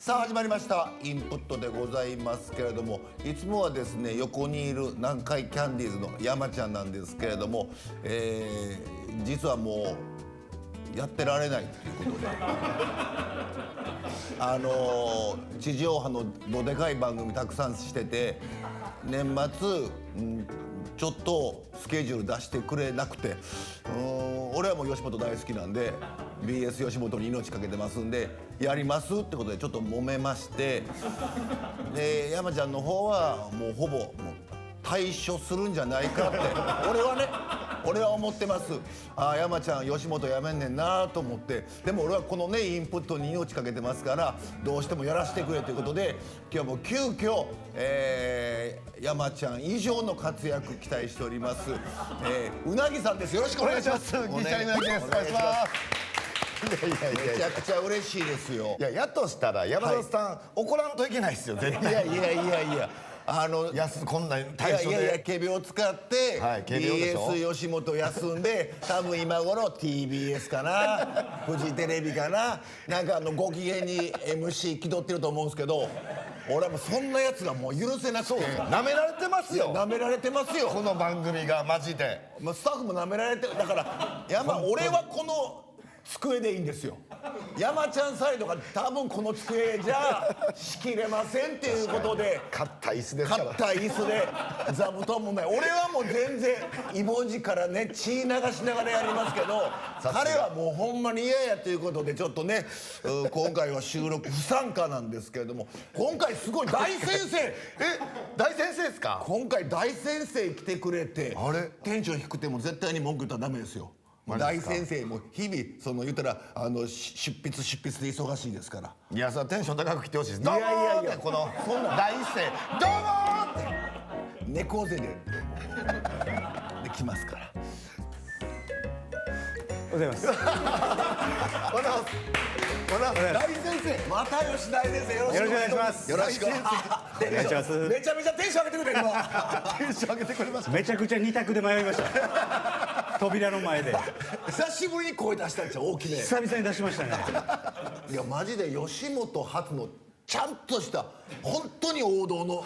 さあ始まりましたインプットでございますけれども、いつもはですね横にいる南海キャンディーズの山ちゃんなんですけれども、実はもうやってられないということで地上波のどでかい番組たくさんしてて、年末、ちょっとスケジュール出してくれなくて、俺はもう吉本大好きなんで BS 吉本に命かけてますんでやりますってことでちょっと揉めまして、で山ちゃんの方はもうほぼもう退所するんじゃないかって俺は思ってます。山ちゃん吉本辞めんねんなと思って、でも俺はこのねインプットに命かけてますからどうしてもやらせてくれということで、今日も急遽、山ちゃん以上の活躍期待しております。うなぎさんです。よろしくお願いします。ギシャリうなぎです。お願いします。めちゃくちゃ嬉しいですよ。やとしたら山田さん、怒らんといけないですよ絶対。いやこんな対象で仮病を使って、BS 吉本休んで多分今頃 TBS かなフジテレビかな、なんかご機嫌に MC 気取ってると思うんですけど、俺はもうそんなやつがもう許せなくて。なめられてますよ。なめられてますよこの番組がマジで。スタッフもなめられてる。だから俺はこの机でいいんですよ。山ちゃんサイドが多分この机じゃ仕切れませんっていうことで買った椅子ですから。買った椅子で座布団もない。俺はもう全然イボ痔からね血流しながらやりますけど、彼はもうほんまに嫌やということでちょっとね今回は収録不参加なんですけれども、今回すごい大先生大先生ですか。今回大先生来てくれて、あれテンション低くても絶対に文句言ったらダメですよ。大先生も日々言ったら執筆で忙しいですから。いや、それテンション高く来てほしいです。どうもーってこの大一声どうもーって猫背で来ますから。おはようございます。大先生、又吉大先生、よろしくお願いします。よろしくお願いします。めちゃめちゃテンション上げてくれ今。テンション上げてくれました。めちゃくちゃ二択で迷いました。扉の前で。久しぶりに声出したんですよ、大きめ。久々に出しましたね。いやマジで吉本初のちゃんとした本当に王道の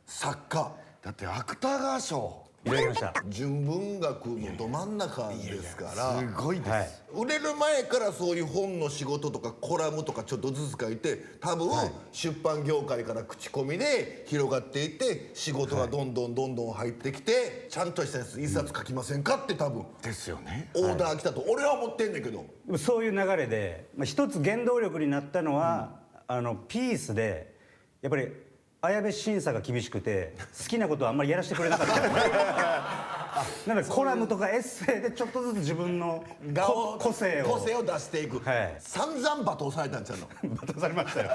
作家。だって芥川賞いただきました。純文学のど真ん中ですから。すごいです、売れる前からそういう本の仕事とかコラムとかちょっとずつ書いて、多分出版業界から口コミで広がっていって仕事がどんどん入ってきて、ちゃんとしたやつ一冊書きませんかって多分ですよね。オーダー来たと俺は思ってんねんけど、そういう流れで、一つ原動力になったのは、ピースでやっぱり綾部審査が厳しくて好きなことはあんまりやらせてくれなかったなのでコラムとかエッセイでちょっとずつ自分の個性を出していく、散々罵倒されたんちゃうの。罵倒されましたよ。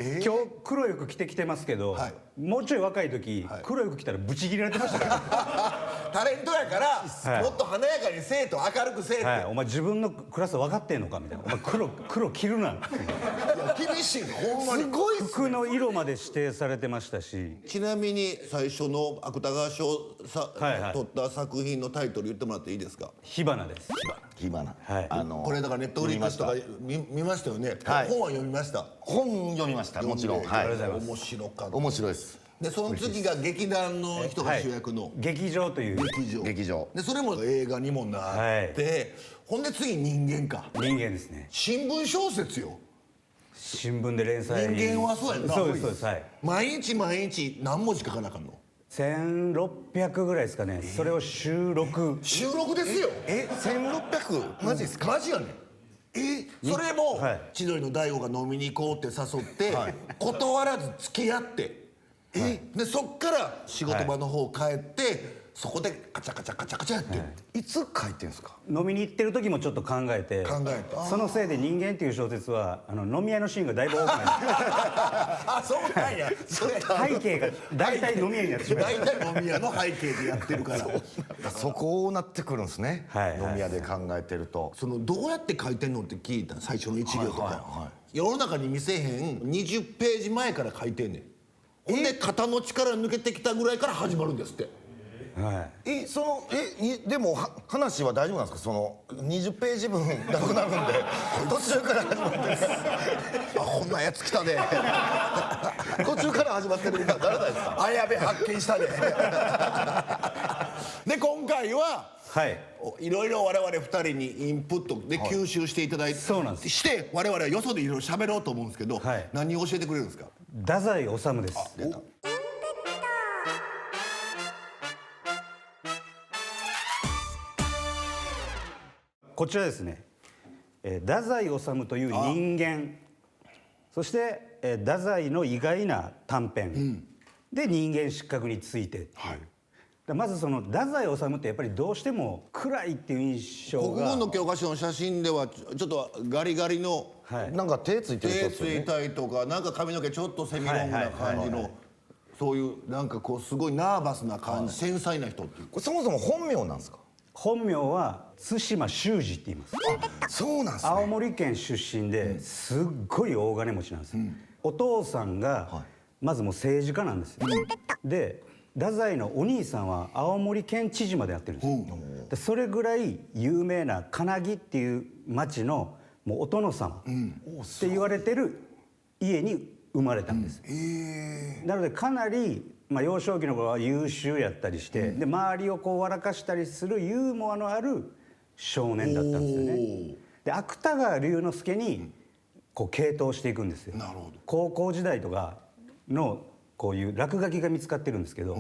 今日黒い服着てきてますけど、もうちょい若い時、黒い服着たらブチ切られてましたからタレントやから、もっと華やかにせえと、明るくせえって、お前自分のクラス分かってんのかみたいな、お前黒着るな。いや厳しい、ほんまにすごい服の色まで指定されてましたし。ちなみに最初の芥川賞取った作品のタイトル言ってもらっていいですか。火花です。火花。これだからネットフリックスとか見ましたよね。本は読みました。本読みました。もちろん。面白かった。面白いです。でその次が劇団の人が主役の劇場という劇場で、それも映画にもなって、ほんで次人間か。人間ですね。新聞小説よ。新聞で連載。人間はそうやんな。そうですそうです。毎日何文字書かなあかんの。1600ぐらいですかね。それを収録ですよ。1600マジですか。マジやねん。それも千鳥の大悟が飲みに行こうって誘って断らず付き合って、でそっから仕事場の方帰って、そこでカチャカチャやってる。いつ書いてんすか。飲みに行ってる時もちょっと考えて、そのせいで人間っていう小説は飲み屋のシーンがだいぶ多くなりました。あ、そうなんや。背景が大体飲み屋になってしまう。大体飲み屋の背景でやってるからそこなってくるんですね。飲み屋で考えてると、どうやって書いてんのって聞いた。最初の1行とか世の中に見せへん20ページ前から書いてんねん。ほんで肩の力抜けてきたぐらいから始まるんですって。でも話は大丈夫なんですか。その20ページ分なくなるんで途中から始まってる。ほんなやつ来たで途中から始まってるみたいにならないですか？あやべ発見したでで今回ははいいろいろ我々2人にインプットで吸収していただいて、そうなんですして我々はよそでいろいろ喋ろうと思うんですけど、はい何を教えてくれるんですか？太宰治です出たこちらですね、太宰治という人間、そして、太宰の意外な短編、で人間失格について、まずその太宰治ってやっぱりどうしても暗いっていう印象が国語の教科書の写真ではちょっとガリガリのはいなんか手ついてる人手つですよね。いたりとかなんか髪の毛ちょっとセミロングな感じのそういうなんかこうすごいナーバスな感じ、繊細な人っていうこれそもそも本名なんですか？本名は対馬修司って言います。そうなんですね。青森県出身ですっごい大金持ちなんですよ、お父さんがまずもう政治家なんですよ、で太宰のお兄さんは青森県知事までやってるんですよ、でそれぐらい有名な金木っていう町のもうお殿様って言われてる家に生まれたんです、なのでかなり、幼少期の頃は優秀やったりして、で周りをこう笑かしたりするユーモアのある少年だったんですよね。で芥川龍之介にこう傾倒していくんですよ。なるほど。高校時代とかのこういう落書きが見つかってるんですけど、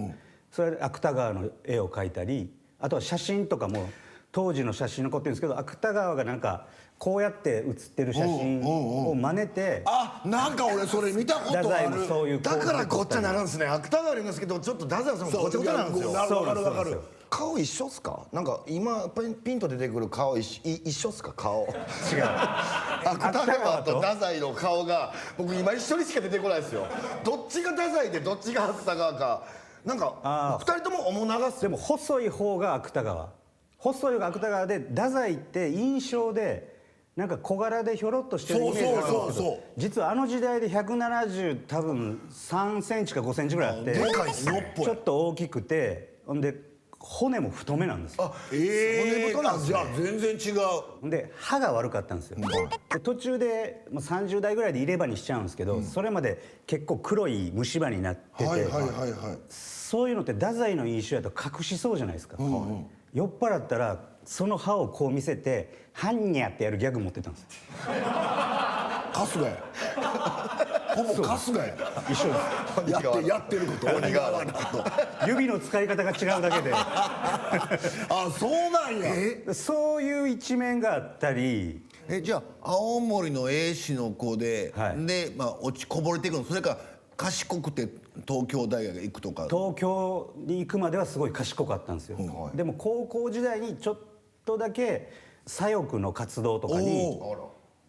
それは芥川の絵を描いたり、あとは写真とかも当時の写真残ってるんですけど、芥川がなんかこうやって写ってる写真を真似て、あなんか俺それ見たことあ太宰もるそういうだからごっちゃなるんですね。芥川龍之介とちょっと太宰さんもごっちゃごちゃなんですよ。わかるわかる。顔一緒っすか？なんか今ピンと出てくる顔一緒っすか？顔違う芥川と太宰の顔が僕今一緒にしか出てこないですよ。どっちが太宰でどっちが芥川か、なんか二人とも面長っすよ。でも細い方が芥川、細い方が芥川で、太宰って印象でなんか小柄でひょろっとしてるイメージがあるんですけど、そう実はあの時代で170多分3センチか5センチぐらいあって、でかいっすねちょっと大きくて、ほんで骨も太めなんですよ。骨太なんですねじゃあ全然違う。で歯が悪かったんですよ、で途中でもう30代ぐらいで入れ歯にしちゃうんですけど、それまで結構黒い虫歯になってて、はいそういうのって太宰の印象やと隠しそうじゃないですか、酔っ払ったらその歯をこう見せて「はんにゃ」ってやるギャグ持ってたんですよ。春日やほぼ春日や一緒でやってること鬼側のことす。指の使い方が違うだけであそうなんや。そういう一面があったり、じゃあ青森の英詞の子で、はいで落ちこぼれていくの、それか賢くて東京大学行くとか。東京に行くまではすごい賢かったんですよ、でも高校時代にちょっとだけ左翼の活動とかに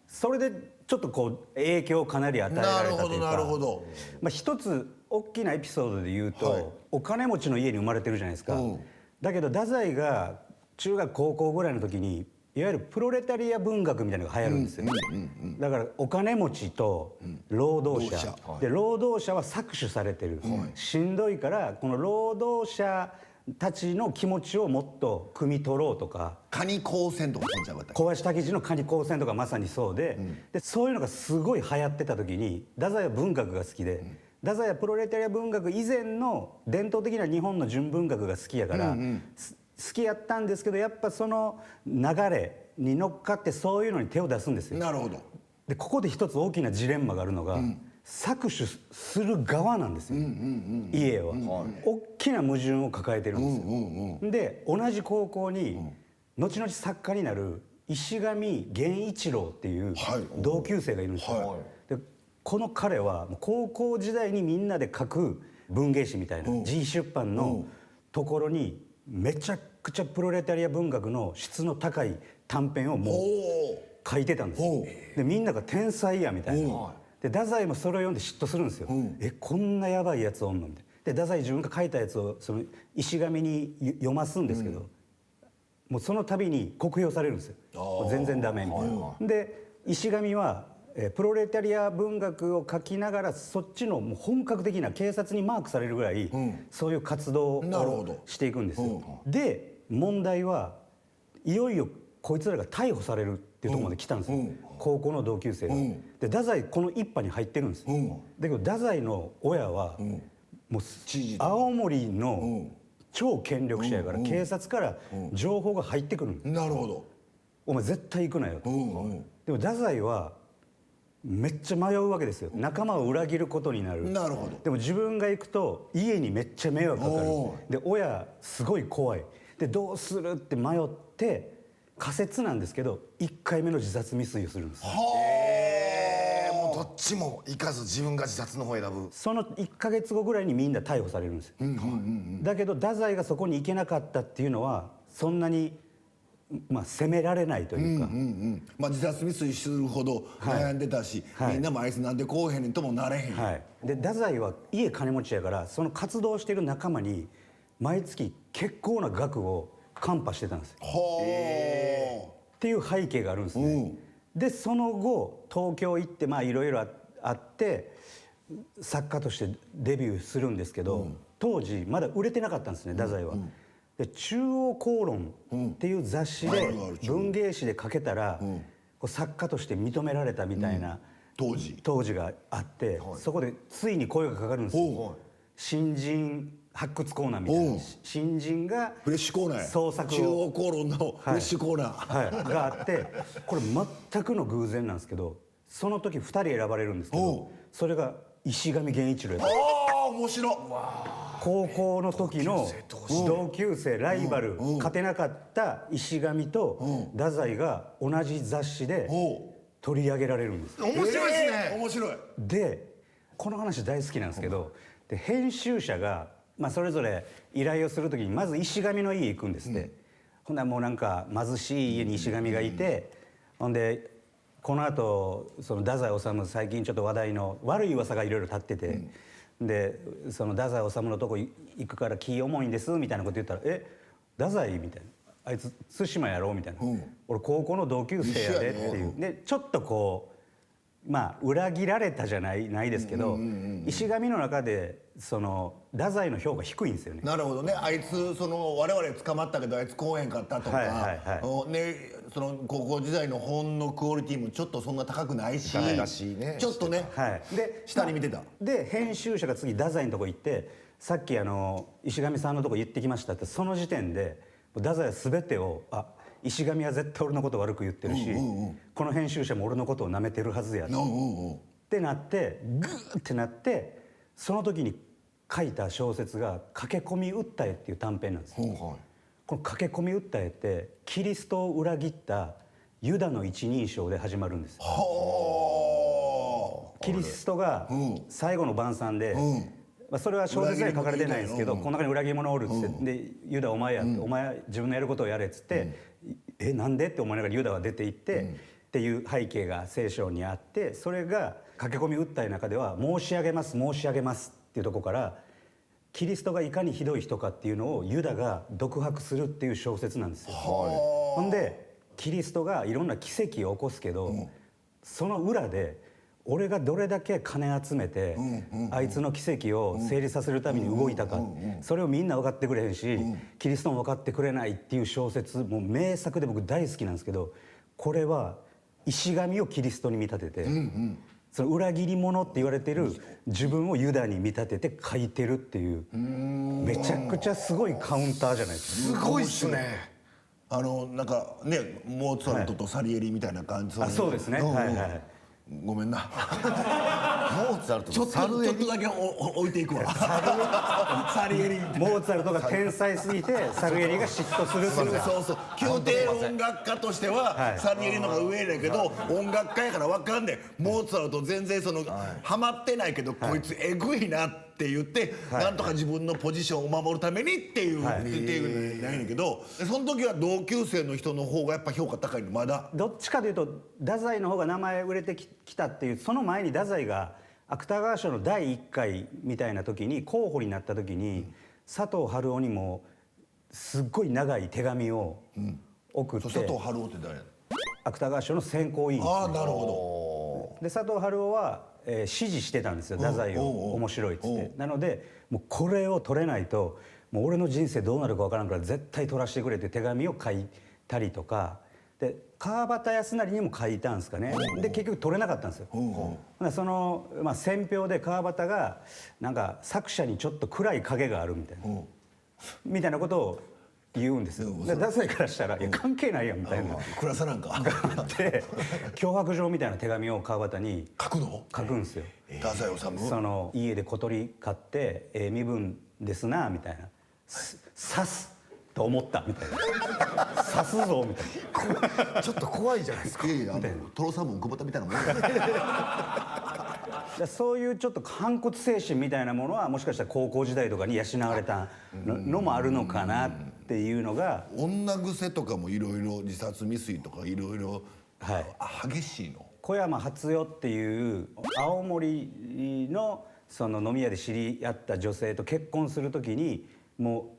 それでちょっとこう影響をかなり与えられたというか、なるほど。一つ大きなエピソードで言うと、お金持ちの家に生まれてるじゃないですか、だけど太宰が中学高校ぐらいの時にいわゆるプロレタリア文学みたいなのが流行るんですよ、だからお金持ちと労働者、で労働者は搾取されてる、しんどいからこの労働者たちの気持ちをもっと汲み取ろうとか、カニ高専とかそんちゃうかったっけ。小林武史の蟹高専とかまさにそうで、でそういうのがすごい流行ってた時に太宰は文学が好きで、太宰はプロレタリア文学以前の伝統的な日本の純文学が好きやから、好きやったんですけど、やっぱその流れに乗っかってそういうのに手を出すんですよ。なるほど。でここで一つ大きなジレンマがあるのが、搾取する側なんですよ、家は、大きな矛盾を抱えてるんですよ、で同じ高校に、後々作家になる石上源一郎っていう同級生がいるんですよ、でこの彼はもう高校時代にみんなで書く文芸誌みたいな自費出版のところにめちゃくちゃプロレタリア文学の質の高い短編をもう書いてたんですよ。でみんなが天才やみたいな、で太宰もそれを読んで嫉妬するんですよ、こんなやばいやつおんのみたいな。で太宰自分が書いたやつをその石上に読ますんですけど、もうその度に酷評されるんですよ、もう全然ダメみたいな、で石上はプロレタリア文学を書きながらそっちのもう本格的な警察にマークされるぐらい、そういう活動をしていくんですよ、で問題はいよいよこいつらが逮捕されるっていうところまで来たんですよ、高校の同級生が、で太宰この一派に入ってるんです、だけど太宰の親は、もう青森の超権力者やから、警察から情報が入ってくるなるほど。お前絶対行くなよと、でも太宰はめっちゃ迷うわけですよ。仲間を裏切ることになる。なるほど。でも自分が行くと家にめっちゃ迷惑かかる。で親すごい怖い。でどうするって迷って仮説なんですけど1回目の自殺未遂をするんです。もうどっちも行かず自分が自殺の方を選ぶ。その1ヶ月後ぐらいにみんな逮捕されるんですよ。だけど太宰がそこに行けなかったっていうのはそんなにまあ責められないというか、まあ自殺未遂するほど悩んでたし、みんなもあいつなんでこうへんねんともなれへん、で太宰は家金持ちやからその活動してる仲間に毎月結構な額をカンパしてたんですよ。っていう背景があるんですね。でその後東京行ってまあいろいろあって作家としてデビューするんですけど、当時まだ売れてなかったんですね太宰は。で中央公論っていう雑誌で文芸誌で書けたらこう作家として認められたみたいな当時があって、そこでついに声がかかるんですよ。新人発掘コーナーみたいな、新人がフレッシュコーナー、創作を中央公論のフレッシュコーナー、があって、これ全くの偶然なんですけどその時2人選ばれるんですけど、それが石上源一郎やった。面白い。高校の時の同級生ライバル、勝てなかった石上と太宰が同じ雑誌で取り上げられるんです。面白いですね。面白い。でこの話大好きなんですけど、で編集者が、まあ、それぞれ依頼をする時にまず石上の家行くんですって、ほんならもうなんか貧しい家に石上がいて、ほんでこのあとその太宰治最近ちょっと話題の悪い噂がいろいろ立ってて、でその太宰治のとこ行くから気重いんですみたいなこと言ったら「え太宰?」みたいな「あいつ対馬やろ?」みたいな「俺高校の同級生やで」っていうでちょっとこうまあ裏切られたじゃないですけど、石上の中でその太宰の評価低いんですよね。なるほどね。あいつその我々捕まったけどあいつ来おへんかったとか、ね、その高校時代の本のクオリティもちょっとそんな高くないし、ちょっとね、で下に見てた。で編集者が次太宰のとこ行って「さっき石上さんのとこ言ってきました」って、その時点で太宰は全てを石上は絶対俺のこと悪く言ってるし、この編集者も俺のことを舐めてるはずやってなってグーってなって、その時に書いた小説が「駆け込み訴え」っていう短編なんですよ。この駆け込み訴えってキリストを裏切ったユダの一人称で始まるんです。キリストが最後の晩餐で、それは小説には書かれてないんですけど、この中に裏切り者おるっつって、でユダお前やって、お前自分のやることをやれっつって、なんでって思いながらユダは出て行って、っていう背景が聖書にあって、それが駆け込み訴えの中では「申し上げます申し上げます」っていうところからキリストがいかにひどい人かっていうのをユダが独白するっていう小説なんですよ。ほんでキリストがいろんな奇跡を起こすけど、その裏で俺がどれだけ金集めてあいつの奇跡を成立させるために動いたか、それをみんな分かってくれへんし、キリストも分かってくれないっていう小説、もう名作で僕大好きなんですけど、これは石神をキリストに見立てて、その裏切り者って言われてる自分をユダに見立てて書いてるっていう、めちゃくちゃすごいカウンターじゃないですか。すごいっすね。なんかねモーツァルトとサリエリみたいな感じ。そうですね。ごめんな。モーツァルトちょっとだけ置いていくわ。サリエリ。モーツァルトが天才すぎてサリエリが嫉妬するっていう。そう宮廷音楽家としてはサリエリの方が上だけど、音楽家やから分かんねん。モーツァルト全然ハマってないけど、こいつエグいなって言って、なんとか自分のポジションを守るためにっていうないねんけど、その時は同級生の人の方がやっぱ評価高いの。まだどっちかというと太宰の方が名前売れてきたっていう、その前に太宰が芥川賞の第1回みたいな時に候補になった時に、佐藤春夫にもすっごい長い手紙を送って、佐藤春夫って誰？芥川賞の選考委員ですね。なるほど。で佐藤春夫は、支持してたんですよ、太宰を面白いっつって。なのでもうこれを取れないともう俺の人生どうなるか分からんから絶対取らせてくれって手紙を書いたりとかで、川端康成にも書いたんですかね。で結局取れなかったんですよ。その、選評で川端がなんか作者にちょっと暗い影があるみたいなことを言うんですよ。で太宰からしたら「いや関係ないやん」みたいな暗さなんかあって脅迫状みたいな手紙を川端に書くんですよ。太宰治。その家で小鳥飼って身分ですなみたいな刺すと思ったみたいな刺すぞみたいなちょっと怖いじゃないですか。いやトロサーモン久保田みたいなもんそういうちょっと反骨精神みたいなものはもしかしたら高校時代とかに養われたのもあるのかなっていうのが。女癖とかもいろいろ自殺未遂とかいろいろ激しいの。小山初代っていう青森のその飲み屋で知り合った女性と結婚するときにも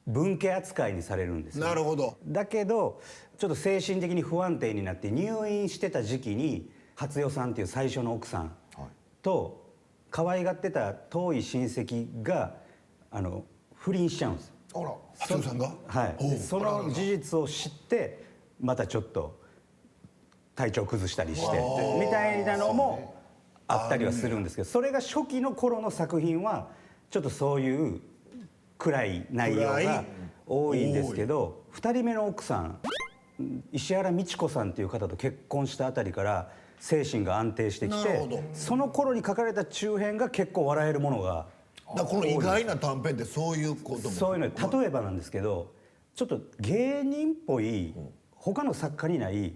う分家扱いにされるんですよ。なるほど。だけどちょっと精神的に不安定になって入院してた時期に初代さんっていう最初の奥さんと可愛がってた遠い親戚が不倫しちゃうんです。あら初代さんが。はい。その事実を知ってまたちょっと体調崩したりしてみたいなのもあったりはするんですけど、それが初期の頃の作品はちょっとそういう暗い内容が多いんですけど、2人目の奥さん石原美智子さんっていう方と結婚したあたりから精神が安定してきて、その頃に書かれた中編が結構笑えるものが。だからこの意外な短編ってそういうことも。そういうの例えばなんですけど、ちょっと芸人っぽい他の作家にない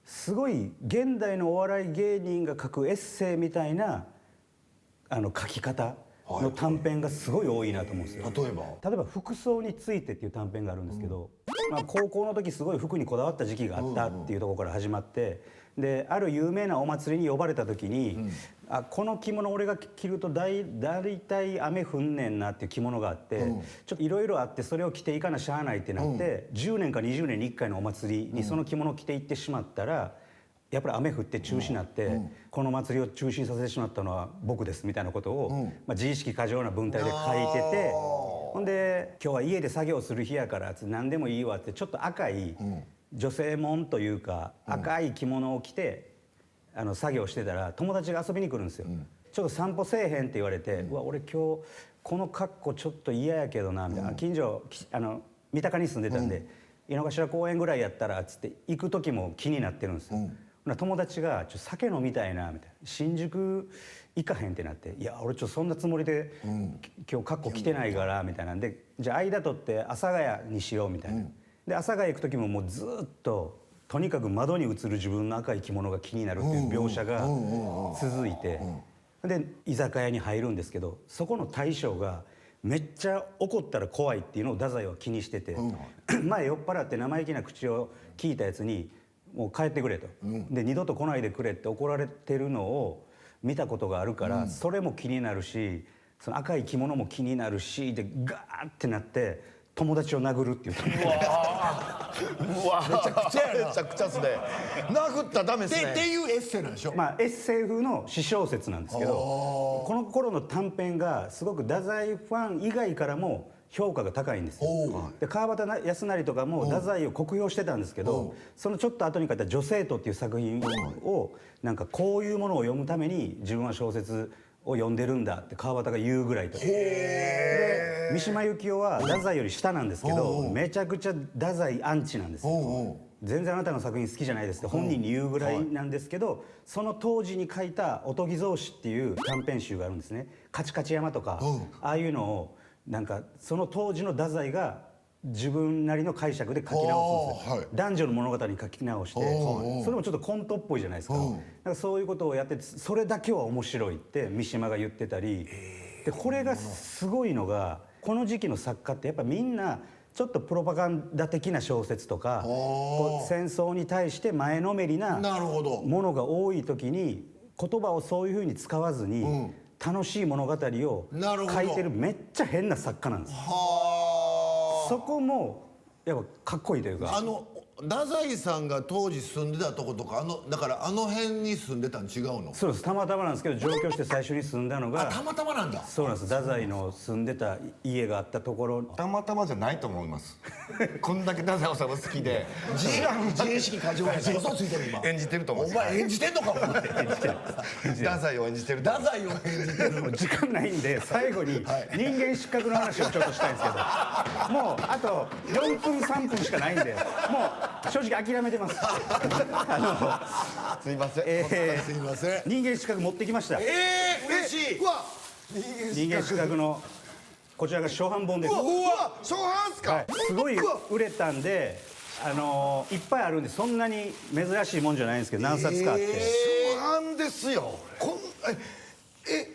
すごい現代のお笑い芸人が書くエッセイみたいな書き方の短編がすごい多いなと思うんですよ。例えば服装についてっていう短編があるんですけど、高校の時すごい服にこだわった時期があったっていうところから始まって、である有名なお祭りに呼ばれた時に、この着物俺が着るとだいたい雨降んねんなっていう着物があって、ちょっといろいろあってそれを着ていかなしゃあないってなって、10年か20年に1回のお祭りにその着物を着ていってしまったらやっぱり雨降って中止になって、この祭りを中止にさせてしまったのは僕ですみたいなことを、自意識過剰な文体で書いてて、ほんで今日は家で作業する日やからって何でもいいわってちょっと赤い女性もんというか赤い着物を着て作業してたら友達が遊びに来るんですよ。ちょっと散歩せえへんって言われて、うわ俺今日この格好ちょっと嫌やけどなみたいな、近所三鷹に住んでたんで、井の頭公園ぐらいやったらっつって行く時も気になってるんですよ。友達が「ちょっと酒飲みたいな」みたいな「新宿行かへん」ってなって「いや俺ちょっとそんなつもりで今日格好着てないから」みたいなんで「じゃあ間取って阿佐ヶ谷にしよう」みたいな。で阿佐ヶ谷行く時ももうずっととにかく窓に映る自分の赤い着物が気になるっていう描写が続いて、で居酒屋に入るんですけど、そこの大将がめっちゃ怒ったら怖いっていうのを太宰は気にしてて、前酔っ払って生意気な口を聞いたやつにもう帰ってくれと、で二度と来ないでくれって怒られてるのを見たことがあるから、それも気になるしその赤い着物も気になるしでガーってなって友達を殴るっていう。うわめちゃくちゃやな。めちゃくちゃっすね。殴ったらダメっすね。っていうエッセイなんでしょ。エッセイ風の詩小説なんですけど、この頃の短編がすごく太宰ファン以外からも評価が高いんですよ。で川端康成とかも太宰を酷評してたんですけど、そのちょっと後に書いた「女生徒」っていう作品をなんかこういうものを読むために自分は小説を読んでるんだって川端が言うぐらいと。で三島由紀夫は太宰より下なんですけど、めちゃくちゃ太宰アンチなんですよ。全然あなたの作品好きじゃないですって本人に言うぐらいなんですけど、その当時に書いた「おとぎ草子」っていう短編集があるんですね。カチカチ山とかああいうのをなんかその当時の太宰が自分なりの解釈で書き直すんですよ。男女の物語に書き直して、それもちょっとコントっぽいじゃないですか。なんかそういうことをやってそれだけは面白いって三島が言ってたりで、これがすごいのがこの時期の作家ってやっぱみんなちょっとプロパガンダ的な小説とかこう戦争に対して前のめりなものが多い時に言葉をそういうふうに使わずに楽しい物語を書いてるめっちゃ変な作家なんです。そこもやっぱかっこいいというか。太宰さんが当時住んでたとことかだからあの辺に住んでたん違うの？そうです、たまたまなんですけど上京して最初に住んだのがたまたまなんだ。そうなんです、太宰の住んでた家があったところ。たまたまじゃないと思いますこんだけ太宰治好きで自意識過剰やし嘘ついてる今。演じてると思うんおですよ前演じてんのかお前。太宰を演じてる太宰を演じてる。もう時間ないんで最後に人間失格の話をちょっとしたいんですけど、もうあと4分3分しかないんでもう正直諦めてますすいません、すいません。人間失格持ってきました。嬉しい。うわ人間失格のこちらが初版本です。うわ初版っすか、はい、すごい売れたんでいっぱいあるんでそんなに珍しいもんじゃないんですけど何冊かあって、初版ですよ。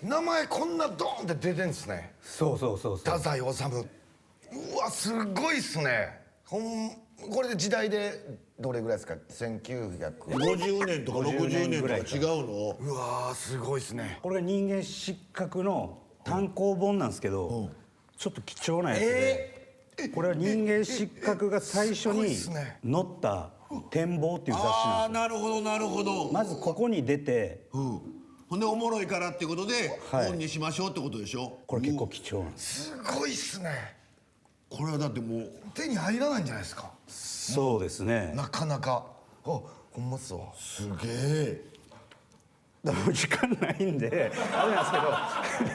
名前こんなドーンって出てんですね。そう太宰治。うわすごいっすね。これで時代でどれぐらいですか？1900。50年とか60年とか違うの？うわすごいっすね。これが人間失格の単行本なんですけど、ちょっと貴重なやつで、これは人間失格が最初に載った展望っていう雑誌ああなんですよ。なるほどなるほど。まずここに出て、ほんでおもろいからってことではい本にしましょうってことでしょ。これ結構貴重なんです。すごいっすね。これはだってもう手に入らないんじゃないですか。そうですね。なかなか。ほんまっすわ。すげえ。だからもう時間ないんであれなんで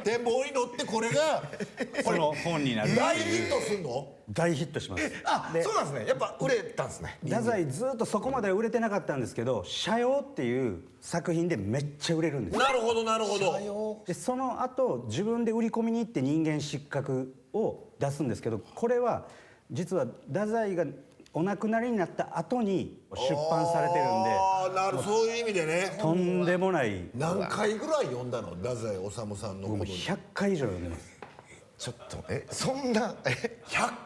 す展望に乗ってこれがけど、その本になる。大ヒットすんの？大ヒットします。あ、そうなんですね。やっぱ売れたんですね。太宰ずっとそこまで売れてなかったんですけど「斜陽」っていう作品でめっちゃ売れるんですよ。なるほどなるほど。でその後自分で売り込みに行って人間失格を出すんですけど、これは実は太宰がお亡くなりになった後に出版されてるんで、ああなるそういう意味でね。とんでもない。何回ぐらい読んだの？太宰治さんのこと。100回以上読んでます。ちょっとそんな100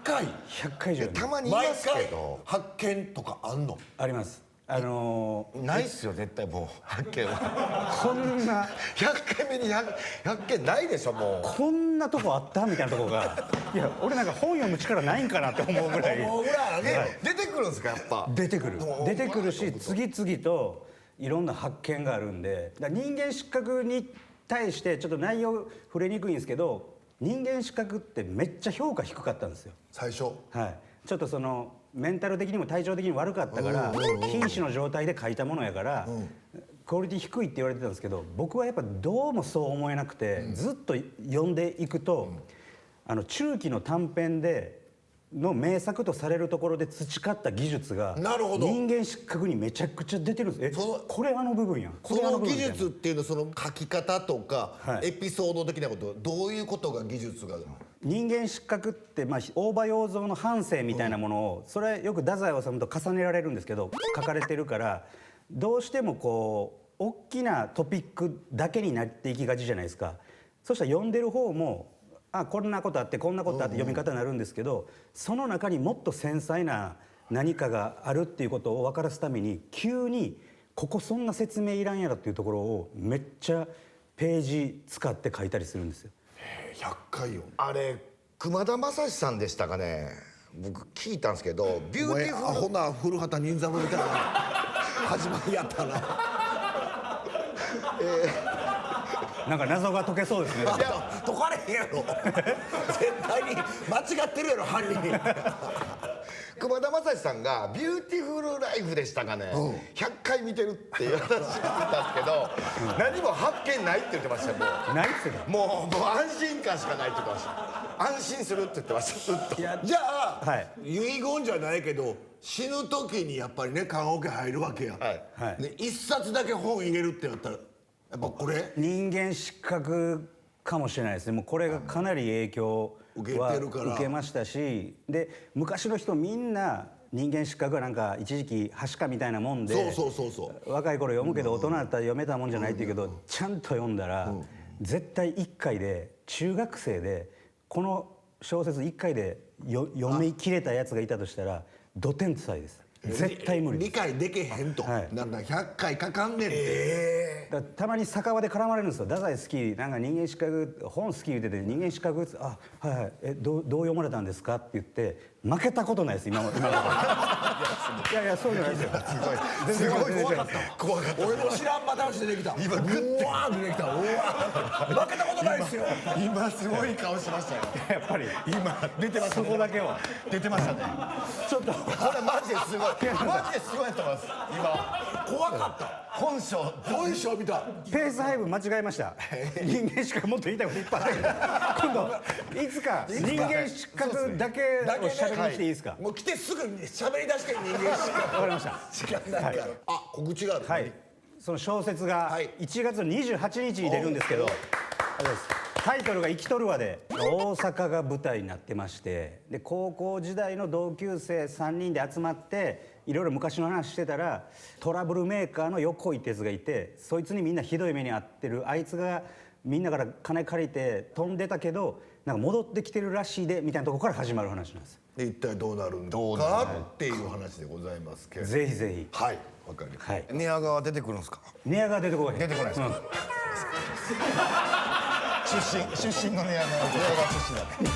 回。100回以上読んでまたまにいますけ毎回ど発見とかあんの？す。あります。ないっすよ絶対もう発見は。こんな100回目に100件ないでしょもう。こんなとこあったみたいなとこがいや俺なんか本読む力ないんかなって思うぐらいもうぐらいね。出てくるんですかやっぱ。出てくるし次々といろんな発見があるんで、だから人間失格に対してちょっと内容触れにくいんですけど、人間失格ってめっちゃ評価低かったんですよ。最初。はい、ちょっとそのメンタル的にも体調的に悪かったから瀕死の状態で書いたものやからクオリティ低いって言われてたんですけど、僕はやっぱどうもそう思えなくて、ずっと読んでいくと中期の短編での名作とされるところで培った技術がなるほど人間失格にめちゃくちゃ出てるんですこれ部分やんこその技れ部分やん術っていうのはその書き方とか、はいエピソード的なことどういうことが技術が？人間失格って、大場洋蔵の半生みたいなものを、それはよく太宰治と重ねられるんですけど書かれてるからどうしてもこう大きなトピックだけになっていきがちじゃないですか。そしたら読んでる方もこんなことあってこんなことあって読み方になるんですけど、その中にもっと繊細な何かがあるっていうことを分からすために急にここそんな説明いらんやろっていうところをめっちゃページ使って書いたりするんですよ。100回よ。あれ熊田正史さんでしたかね。僕聞いたんですけどビューティフルアホな古畑任三郎みたいな始まりやったな。なんか謎が解けそうですね。いや解かれへんやろ絶対に間違ってるやろ犯人。熊田正史さんがビューティフルライフでしたかね、100回見てるっていう話を聞いたんですけど、何も発見ないって言ってましたよ。ないっすよ。もう安心感しかないって言ってました。安心するって言ってましたずっと。いやじゃあ、はい遺言じゃないけど死ぬ時にやっぱりね棺桶入るわけやん、はいはいね、一冊だけ本入れるってなったらやっぱこれ人間失格かもしれないですね。もうこれがかなり影響は受けてるから受けましたし、で昔の人みんな人間失格はなんか一時期はしかみたいなもんでそう若い頃読むけど大人だったら読めたもんじゃないって言うけど、ちゃんと読んだら絶対1回で中学生でこの小説1回で読み切れたやつがいたとしたらド天才です。絶対無理です。理解できへんと、はいなんだ100回かかんねんって、だからたまに酒場で絡まれるんですよ。太宰好きなんか人間失格本好き言ってて人間失格あはいはいどう読まれたんですかって言って負けたことないです今のところいやいやそうじゃないですよ。すごい全然違う怖かった。俺の知らんパターンして出てきた。今グッてわー出てきた。うわー負けたことないですよ。今すごい顔しましたよ。やっぱり今出てましたね。そこだけは出てましたね。ちょっとこれマジですごい。マジですごいと思います。今怖かった。本性。本性見た。ペース配分間違えました。人間しかもっと言いたいこといっぱいある。今度いつか人間失格だけをしゃべりにしていいですか。もう来てすぐに喋り出して人間しか。わかりました。時間ないから。あ、告知がある。はい。その小説がはい1月の28日に出るんですけど、タイトルが「生きとるわ」で大阪が舞台になってまして、で高校時代の同級生3人で集まっていろいろ昔の話してたら、トラブルメーカーの横井哲がいて、そいつにみんなひどい目に遭ってる、あいつがみんなから金借りて飛んでたけどなんか戻ってきてるらしいでみたいなところから始まる話なんです。で一体どうなるんどうなかっていう話でございますけど。ぜひぜひ。はい、わかりました。はい。寝屋川出てくるんですか。寝屋が出てこい。出てこないですか。出身の寝屋川出身なんで。